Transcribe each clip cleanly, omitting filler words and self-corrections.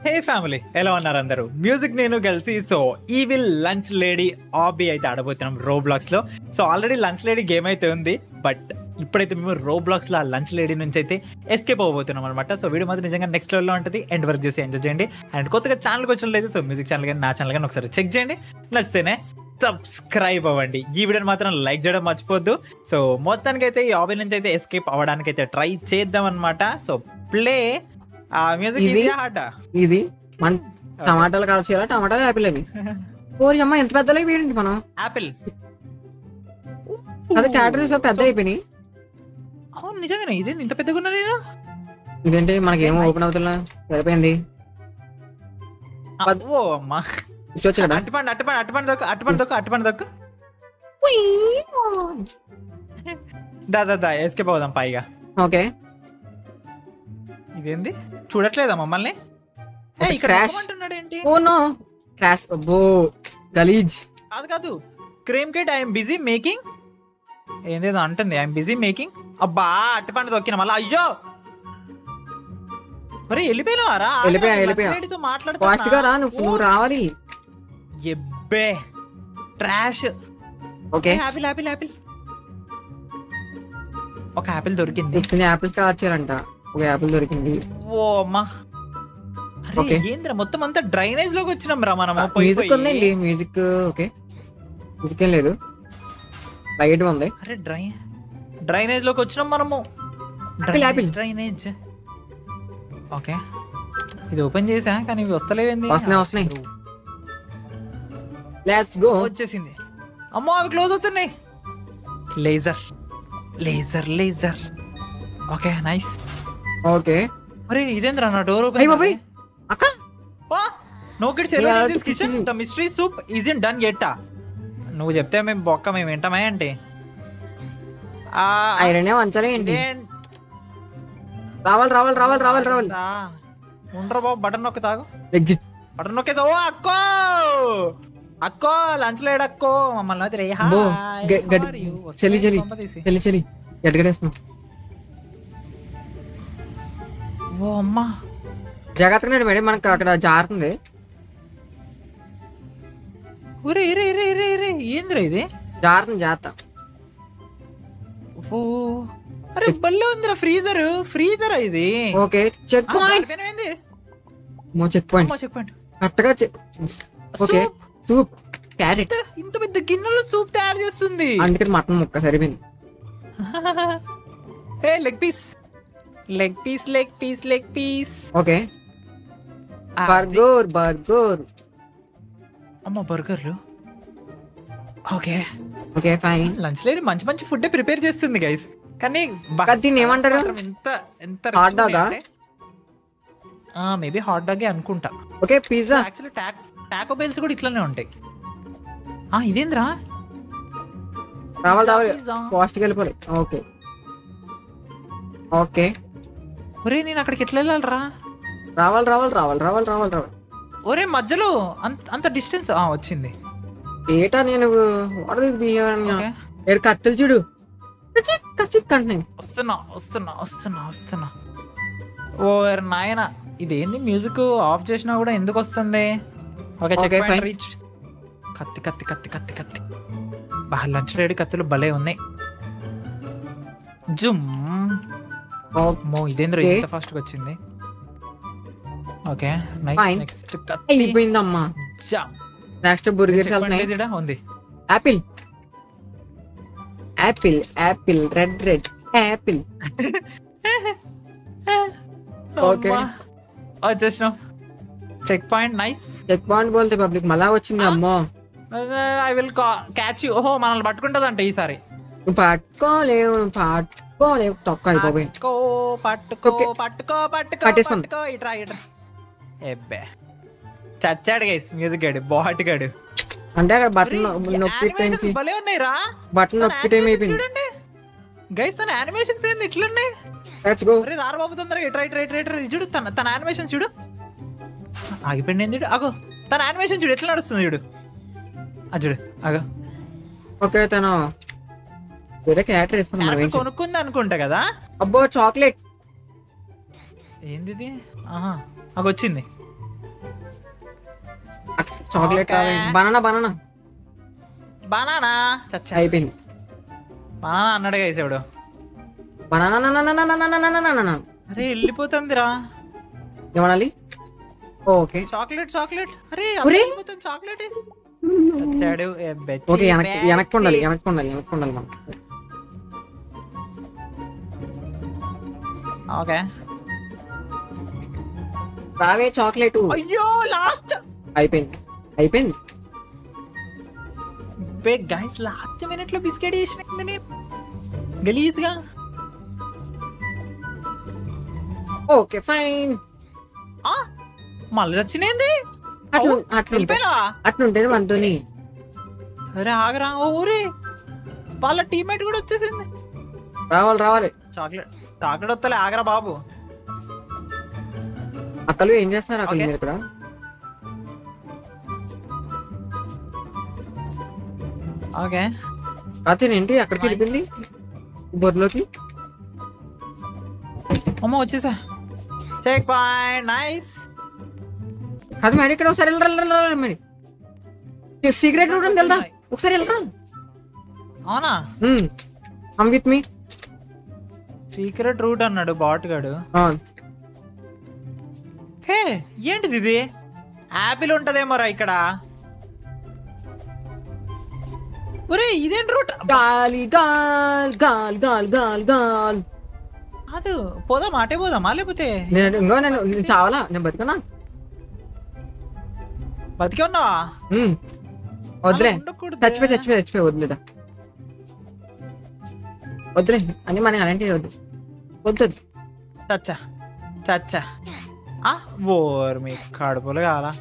హే family, ఎలా ఉన్నారు అందరూ? మ్యూజిక్ నేను కలిసి ఈవిల్ లంచ్ లేడీ ఆబీ అయితే ఆడబోతున్నాం రోబ్లాక్స్ లో. ఆల్రెడీ లంచ్ లేడీ గేమ్ అయితే ఉంది, బట్ ఇప్పుడైతే మేము రోబ్లాక్స్ లో ఆ లంచ్ లేడీ నుంచి అయితే ఎస్కేప్ అవ్వబోతున్నాం అనమాట. వీడియో మాత్రం నిజంగా నెక్స్ట్ లెవెల్లో ఉంటుంది. ఎండ్ వర్క్ చేసి ఎంజాయ్ చేయండి. అండ్ కొత్తగా ఛానల్కి వచ్చినట్లయితే మ్యూజిక్ ఛానల్ కానీ నా ఛానల్ కానీ ఒకసారి చెక్ చేయండి. నచ్చితేనే సబ్స్క్రైబ్ అవ్వండి. ఈ వీడియోని మాత్రం లైక్ చేయడం మర్చిపోద్దు. మొత్తానికి అయితే ఈ ఆబీ నుంచి అయితే ఎస్కేప్ అవ్వడానికి అయితే ట్రై చేద్దాం అనమాట. ప్లే మ్యూజిక్ ఇది మన టమాటాలు కాల్చేయాలా? టమాటాలు యాపిల్ అని ఓరి అమ్మ ఎంత పెద్దలు అయిపోయింది. మనం యాపిల్ అదే క్యాటరీస్ పెద్ద అయిపోయినాయి. అవును నిజంగానే, ఇదే ఇంత పెద్దగా ఉన్నా నేను. ఇదేంటి మనకేమో ఓపెన్ అవుతున్నా సరిపోయింది. ఓ అమ్మా, అట్టుపండి అట్టుపండి అట్టుపండి దొక్కు అట్టుపండి దొక్కు అట్టుపండి దొక్కు. దా ఎస్కేప్ అవుదాం పైగా. ఓకే, ఇదేంది చూడట్లేదా మమ్మల్ని? Oh no crash. అబ్బో గలీజ్. కాదు cream kit I'm busy making ఏందేదో అంటుంది. I'm busy making. అబ్బా అట్టుపండి దొక్కిన మళ్ళీ. అయ్యో మరి వెళ్ళిపోయినావారా? మాట్లాడుతున్నా నువ్వు రావాలి. ఎబ్బే trash. Okay, apple apple apple. ఒక యాపిల్ దొరికింది. యాపిల్స్ కాల్చారంట. ఒక యాపిల్ దొరికింది. ఓ అమ్మా, ఏంద్ర మొత్తం అంతా డ్రైనేజ్ లోకి వచ్చినాం రా మనం. మ్యూజిక్ ఉందండి. మ్యూజిక్ ఓకే, మ్యూజిక్ ఏం లేదు, లైట్ ఉంది. అరే డ్రైనేజ్ లోకి వచ్చినాం మనము. డ్రైనేజ్ ఓకే, ఇది ఓపెన్ చేసా కానీ ఇవి వస్తలేవేంది? వస్తున్నాయి. Let's go. వచ్చేసింది. అమ్మో అవి క్లోజ్ అవుతున్నాయి. Laser laser laser. Okay nice. Okay, మరి ఇదేంద్రా నా డోర్ ఓపెన్. అక్క no kids alone in this kitchen. The mystery soup isn't done yet. నువ్వు చెప్తే మేము బొక్క మేము వింటామే అంటే. ఐరన్ వంచలే ఏంటి? రావాలి రావాలి రావాలి రావాలి రావాలి. ఉండరా బాబు, బటన్ నొక్కి తాగు. Exit button నొక్కేసా. ఓ అక్కో అక్కో లంచ్ లేడక్కో మమ్మల్ని చలి చలి చలి చలి ఎడగడేస్తున్నాం. ఓ అమ్మా జాగ్రత్తగా మేడం, మనకు అక్కడ జారుతుంది. ఏంద్రా ఇది? జారుతుంది జాగ్రత్త. ఓ అరే బల్లే ఉందిరా. ఫ్రీజర్ ఇది. Okay, checkpoint. Checkpoint checkpoint కరెక్ట్గా. Okay, soup carrot. ఇంత పెద్ద గిన్నెలో సూప్ తయారు చేస్తుంది. అందుకని మటన్ ముక్క సరిపోయింది. Leg piece leg piece leg piece leg piece. Okay, burger burger. అమ్మ బర్గర్లు. Okay okay fine. Lunch lady మంచి మంచి ఫుడ్ ప్రిపేర్ చేస్తుంది గైస్. కానీ దీన్ని ఏమంటారు? హాట్ డాగా? మేబీ హాట్ డాగే అనుకుంటా. Okay, pizza. Actually taco bells కూడా ఇట్లానే ఉంటాయి. ఇదేంద్రా? రావాలి రావాలి, ఫాస్ట్గా వెళ్ళిపోవాలి. Okay okay. ఒరే నేను అక్కడికి ఎట్లా వెళ్ళాలరా? రావాలి రావాలి రావాలి రావాలి రావాలి రావాలి. ఒరే మధ్యలో అంత డిస్టెన్స్ వచ్చింది. ఏటా నేను కత్తులు చూడు. వస్తున్నా వస్తున్నా వస్తున్నా వస్తున్నా. ఓ నాయన, ఇదేంది మ్యూజిక్ ఆఫ్ చేసినా కూడా ఎందుకు వస్తుంది? Okay checkpoint reach. కత్తి కత్తి కత్తి కత్తి కత్తి. బాగా లంచ్ లేడీ కత్తులు భలే ఉన్నాయి. జుమ్. ఇదేంద్ర ఇంత ఫాస్ట్ గా వచ్చింది. ఓకే నెక్స్ట్ అయిపోయిందమ్మా. నెక్స్ట్ బర్గర్ ఉంది. Apple apple apple red red apple. Okay వచ్చేసినాం. Checkpoint nice. Checkpoint బోల్తే పబ్లిక్ మళ్ళా వచ్చింది. అమ్మో ఐ విల్ క్యాచ్ యు. ఓహో మనల్ని పట్టుకుంటదంట ఈసారి. పట్టుకోలేవు తొక్క అయిపోయి. పట్టుకో పట్టుకో పట్టుకో ఇట్రా ఇట్రా. ఎబ్బే చచ్చాడు గైస్ మ్యూజిక్ గాడు, బాట్ గాడు. అంటే అక్కడ బటన్ నొక్కి భలే ఉన్నాయి రా. బటన్ నొక్కి టైం అయిపోయింది చూడండి గైస్. తన యానిమేషన్స్ ఏంది ఇట్లున్నాయి? రారు బాబు తొందరగా ఇట్రా ఇట్రా ఇట్రా ఇట్రా. చూడు తన యానిమేషన్ చూడు. ఆగిపోయింది ఏంది చూడు. అగో తన యానిమేషన్ చూడు ఎట్లా నడుస్తుంది చూడు. చూడు అగో. ఓకే తను వేరే క్యారెక్టర్ వేసుకున్నాను. కొనుక్కుంది అనుకుంటా కదా. అబ్బో చాక్లెట్. ఏంది? వచ్చింది. Chocolate Okay. Banana banana banana చచ్చా అయిపోయింది. బనానా అన్నాడుగా వేసాడు. బనానా అరే వెళ్ళిపోతుందిరా ఏమనాలి? Okay chocolate chocolate. అరే ఒరే. వెళ్ళిపోతుంది చాక్లెట్. చచ్చాడు ఏ బెచ్చి ఓకే వెనక్కి ఉండాలి బ్యాచి. వెనక్కి ఉండాలి వెనక్కి ఉండాలి మనం. ఓకే రావే చాక్లెట్. అయ్యో లాస్ట్ అయిపోయింది అయిపోయింది. గైస్ లాస్ట్ మినిట్ లో బిస్కెట్ వేసిన నేను గలీజ్ గా. Okay fine. మళ్ళీ వచ్చింది. అట్లుంటది వెళ్ళిపోయినా అట్లుంటది మనతోని. అరే ఆగరా ఊరే వాళ్ళ టీమ్మేట్ కూడా వచ్చేసింది. రావాలి రావాలి. చాక్లెట్ చాక్లెట్ వస్తలే ఆగరా బాబు. అక్కలు ఏం చేస్తున్నారు అక్కడ Okay. మీరు ఇక్కడ? ఓకే రాత్రి ఏంటి అక్కడికి వెళ్ళిపోయింది బొర్లోకి? అమ్మ వచ్చేసా. Checkpoint nice. కాదు మేడం ఇక్కడ ఒకసారి వెళ్ళరా మేడం. సిగరెట్ రూట్ అని వెళ్దా ఒకసారి వెళ్ళరా. అవునా come with me. Secret route అన్నాడు బాట్ గాడు. హే ఏంటిది ఇది? యాపిల్ ఉంటదేమోరా ఇక్కడ. ఒరే ఇదేంటి రూట్? గాలి గాల్ గాల్ గాల్ గాల్ గాల్. కాదు పోదామా అటే పోదామా లేకపోతే నేను చావాలా? నేను బతుకున్నా. బతికే ఉన్నావా? వద్దులే అలా ఉండకూడదే. చచ్చిపోయి వద్దులేదా వద్దులే అని మనకి అలాంటివి వద్దు వద్దు. చచ్చా చచ్చా ఓర్ మీ కడుపులు కావాలా?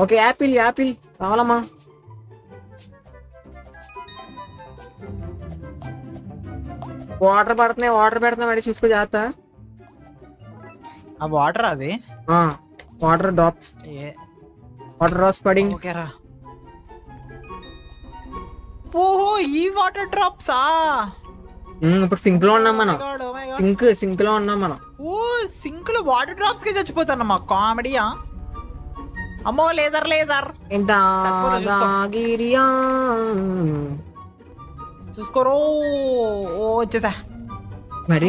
ఓకే యాపిల్ యాపిల్ కావాలమ్మా. వాటర్ పెడుతున్నా వాడి చూసుకో జాగ్రత్త. ఆ వాటర్ అది వాటర్ డ్రాప్స్ పడింగ్. ఓకేరా. ఓహో ఈ వాటర్ డ్రాప్సా? ఇప్పుడు సింక్ లో ఉన్నాం మనం. సింక్ లో ఉన్నాం మనం. ఓ సింక్ లో వాటర్ డ్రాప్స్ కి చచ్చిపోతాను మా కామెడీయా. అమ్మో లేజర్ లేజర్ గిరియా చూసుకోరో. ఓ వచ్చేసా మరి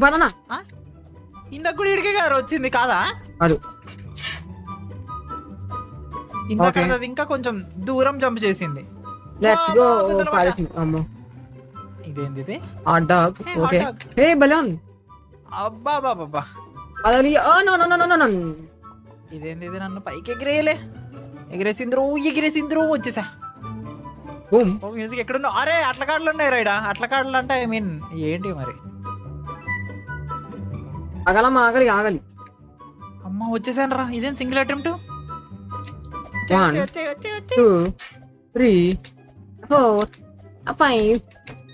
బనానా ఇందాక కూడా ఇడికే గారు వచ్చింది కాదా? అది ఇందాక Okay. అది ఇంకా కొంచెం దూరం జంప్ చేసింది. Let's go. అమ్మో ఇదేంది ఇది? Hot dog. Hey, okay hot dog. Hey balloon అబ్బా బాబా అదలి. No no no no no. ఇదేంది ఇది? నన్ను పైకి ఎగిరేసింద్రు వచ్చేసా. బూమ్. ఓ మ్యూజిక్ ఎక్కడున్నావు? అరే అట్ల కార్డులు ఉన్నాయి రైడా. అట్ల కార్డులు అంటే ఐ మీన్ ఏంటి మరి? ఆగాలి అమ్మ వచ్చేసాను రా. ఇదేం సింగిల్ అటెంప్ట్? 1 2 3 4 5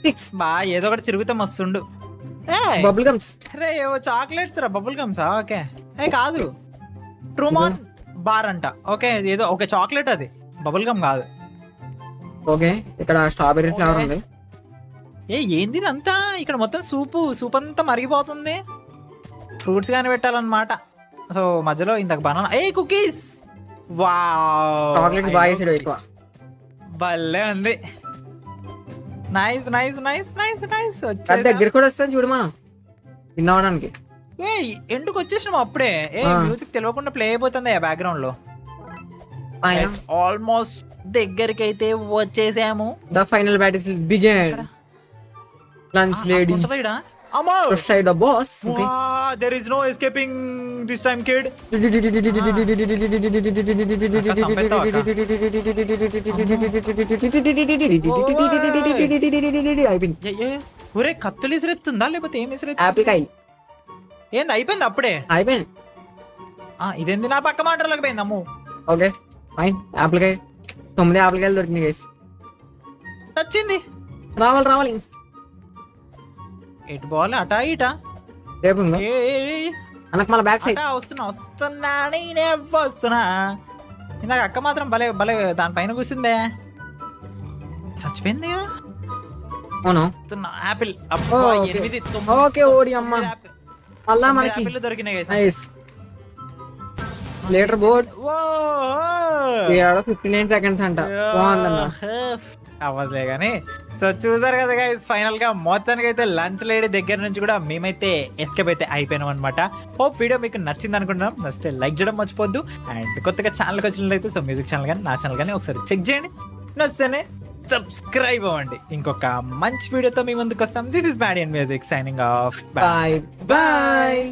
6 బా ఏదో ఒకటి తిరుగుతా మస్తుండు. Bubble gums. రే ఏవో చాక్లెట్స్ రా. బబుల్ గమ్సా? ఓకే కాదు ట్రూమాన్ బార్ అంట. ఓకే ఏదో ఒక చాక్లెట్ అది, బబుల్ గమ్ కాదు. ఓకే ఇక్కడ స్ట్రాబెర్రీ ఫ్లేవర్ ఉంది. ఏంది ఇదంతా? ఇక్కడ మొత్తం సూప్ అంతా మరిగిపోతుంది. ఫ్రూట్స్ గాని పెట్టాలన్నమాట. సో మధ్యలో ఇందాక బనానా. కుకీస్. వావ్ చాక్లెట్ బాగా వేసాడు ఎక్కువ. భలే ఉంది. Nice nice nice nice nice. అది దగ్గర కూడా వస్తాను చూడు మనం వినవడానికి. ఎందుకు వచ్చేసినాము అప్పుడే? మ్యూజిక్ తెలియకుండా ప్లే అయిపోతుంది బ్యాక్గ్రౌండ్ లో. ఆల్మోస్ట్ దగ్గరికి అయితే వచ్చేసాము. The final battle begin. Lunch lady side the boss. Okay. There is no escaping this time, kid. ఒరే కత్తులు విసిరెత్తుందా లేకపోతే ఏం విసిరెత్తుంది? యాపిల్ కాయ ఏంది అయిపోయింది అప్పుడే? అయిపోయింది. ఇదేంది నా పక్క మాటలోకి పోయింది అమ్ము. Okay fine. యాపిల్ కాయ 9 యాపిల్ కాయలు దొరికినాయి గైస్. వచ్చింది. రావాలి ఎటు పోవాలి? అటా ఇటా? రేపు అనకు మళ్ళీ బ్యాక్ సైడ్ వస్తున్నా నేనే వస్తున్నా. ఇందాక అక్క మాత్రం భలే భలే దానిపైన కూర్చుందే. చచ్చిపోయింది అవును. యాపిల్. ఓకే ఓడి అమ్మ మళ్ళా మనకి దొరికినాయి. లీటర్ బోర్డ్ 59 సెకండ్స్ అంట. బాగుందన్న. అవ్వదులే కానీ. సో చూసారు కదా గైస్, ఫైనల్ గా మొత్తానికి అయితే లంచ్ లేడీ దగ్గర నుంచి కూడా మేమైతే ఎస్కేప్ అయితే అయిపోయినాం అనమాట. హోప్ వీడియో మీకు నచ్చింది అనుకుంటున్నాం. నచ్చితే లైక్ చేయడం మర్చిపోద్దు. అండ్ కొత్తగా ఛానల్కి వచ్చినట్లయితే సో మ్యూజిక్ ఛానల్ కానీ నా ఛానల్ కానీ ఒకసారి చెక్ చేయండి. నచ్చితేనే సబ్స్క్రైబ్ అవ్వండి. ఇంకొక మంచి వీడియోతో మీ ముందుకు వస్తాం. This is bad and music signing off. Bye bye.